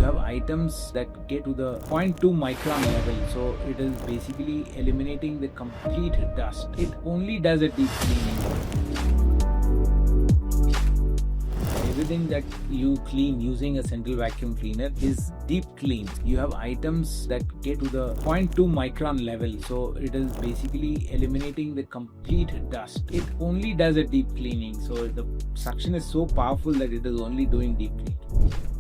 you have items that get to the 0.2 micron level, so it is basically eliminating the complete dust. It only does a deep cleaning. Everything that you clean using a central vacuum cleaner is deep clean. You have items that get to the 0.2 micron level, so it is basically eliminating the complete dust. It only does a deep cleaning, so the suction is so powerful that it is only doing deep cleaning.